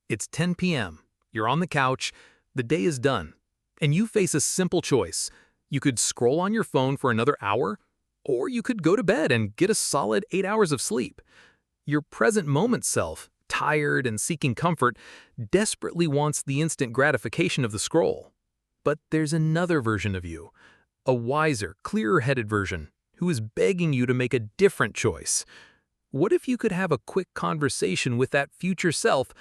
It's 10 p.m. You're on the couch, the day is done, and you face a simple choice. You could scroll on your phone for another hour, or you could go to bed and get a solid 8 hours of sleep. Your present moment self, tired and seeking comfort, desperately wants the instant gratification of the scroll. But there's another version of you, a wiser, clearer-headed version, who is begging you to make a different choice. What if you could have a quick conversation with that future self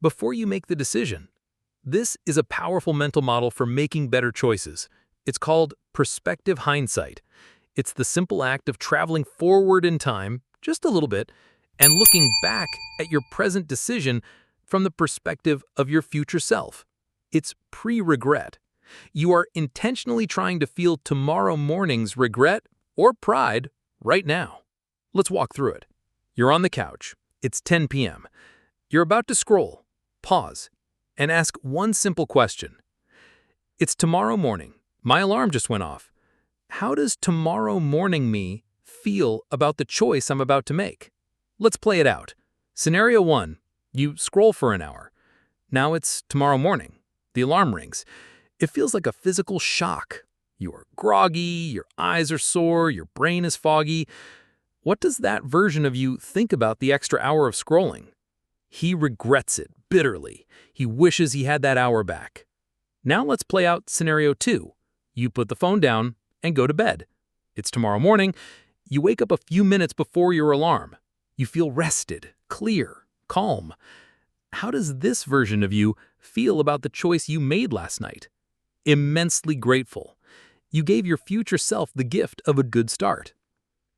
before you make the decision? This is a powerful mental model for making better choices. It's called Prospective Hindsight. It's the simple act of traveling forward in time, just a little bit, and looking back at your present decision from the perspective of your future self. It's pre-regret. You are intentionally trying to feel tomorrow morning's regret or pride right now. Let's walk through it. You're on the couch. It's 10 p.m. You're about to scroll, pause, and ask one simple question. It's tomorrow morning. My alarm just went off. How does tomorrow morning me feel about the choice I'm about to make? Let's play it out. Scenario 1. You scroll for an hour. Now it's tomorrow morning. The alarm rings. It feels like a physical shock. You are groggy, your eyes are sore, your brain is foggy. What does that version of you think about the extra hour of scrolling? He regrets it bitterly. He wishes he had that hour back. Now let's play out scenario 2. You put the phone down and go to bed. It's tomorrow morning. You wake up a few minutes before your alarm. You feel rested, clear, calm. How does this version of you feel about the choice you made last night? Immensely grateful. You gave your future self the gift of a good start.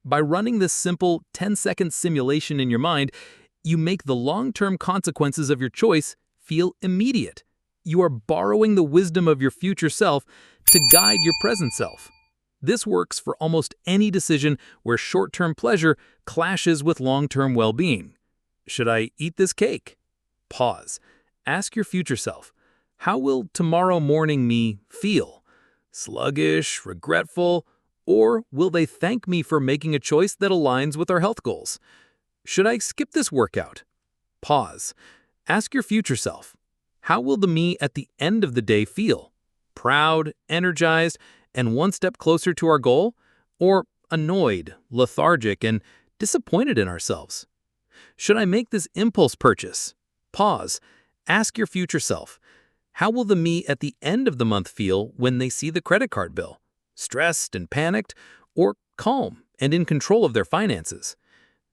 By running this simple 10-second simulation in your mind, you make the long-term consequences of your choice feel immediate. You are borrowing the wisdom of your future self to guide your present self. This works for almost any decision where short-term pleasure clashes with long-term well-being. Should I eat this cake? Pause. Ask your future self, how will tomorrow morning me feel? Sluggish, regretful, or will they thank me for making a choice that aligns with our health goals? Should I skip this workout? Pause. Ask your future self, how will the me at the end of the day feel? Proud, energized, and one step closer to our goal? Or annoyed, lethargic, and disappointed in ourselves? Should I make this impulse purchase? Pause. Ask your future self, how will the me at the end of the month feel when they see the credit card bill? Stressed and panicked, or calm and in control of their finances?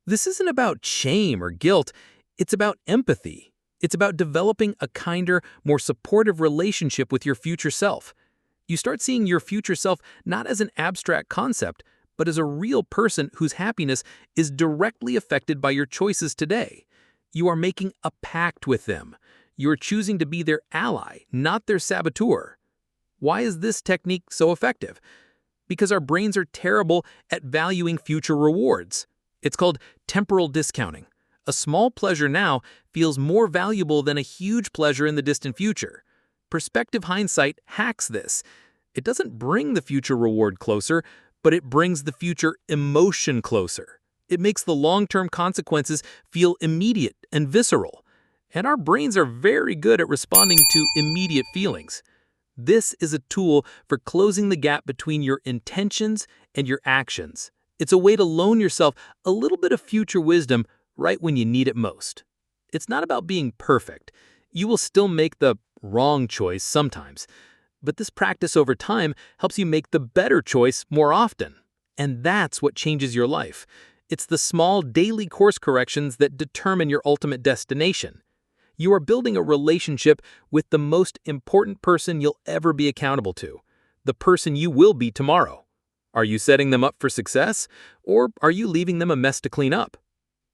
This isn't about shame or guilt. It's about empathy. It's about developing a kinder, more supportive relationship with your future self. You start seeing your future self not as an abstract concept, but as a real person whose happiness is directly affected by your choices today. You are making a pact with them. You are choosing to be their ally, not their saboteur. Why is this technique so effective? Because our brains are terrible at valuing future rewards. It's called temporal discounting. A small pleasure now feels more valuable than a huge pleasure in the distant future. Prospective hindsight hacks this. It doesn't bring the future reward closer, but it brings the future emotion closer. It makes the long-term consequences feel immediate and visceral. And our brains are very good at responding to immediate feelings. This is a tool for closing the gap between your intentions and your actions. It's a way to loan yourself a little bit of future wisdom right when you need it most. It's not about being perfect. You will still make the wrong choice sometimes, but this practice over time helps you make the better choice more often. And that's what changes your life. It's the small daily course corrections that determine your ultimate destination. You are building a relationship with the most important person you'll ever be accountable to, the person you will be tomorrow. Are you setting them up for success, or are you leaving them a mess to clean up?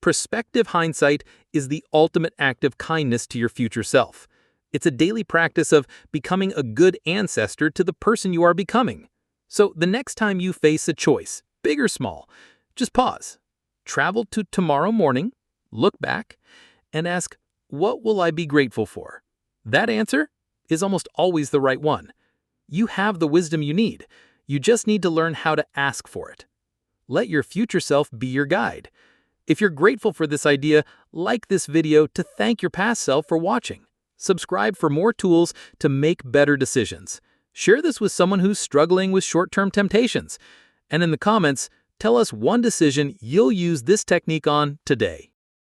Prospective hindsight is the ultimate act of kindness to your future self. It's a daily practice of becoming a good ancestor to the person you are becoming. So the next time you face a choice, big or small, just pause. Travel to tomorrow morning, look back, and ask, what will I be grateful for? That answer is almost always the right one. You have the wisdom you need. You just need to learn how to ask for it. Let your future self be your guide. If you're grateful for this idea, like this video to thank your past self for watching. Subscribe for more tools to make better decisions. Share this with someone who's struggling with short-term temptations. And in the comments, tell us one decision you'll use this technique on today.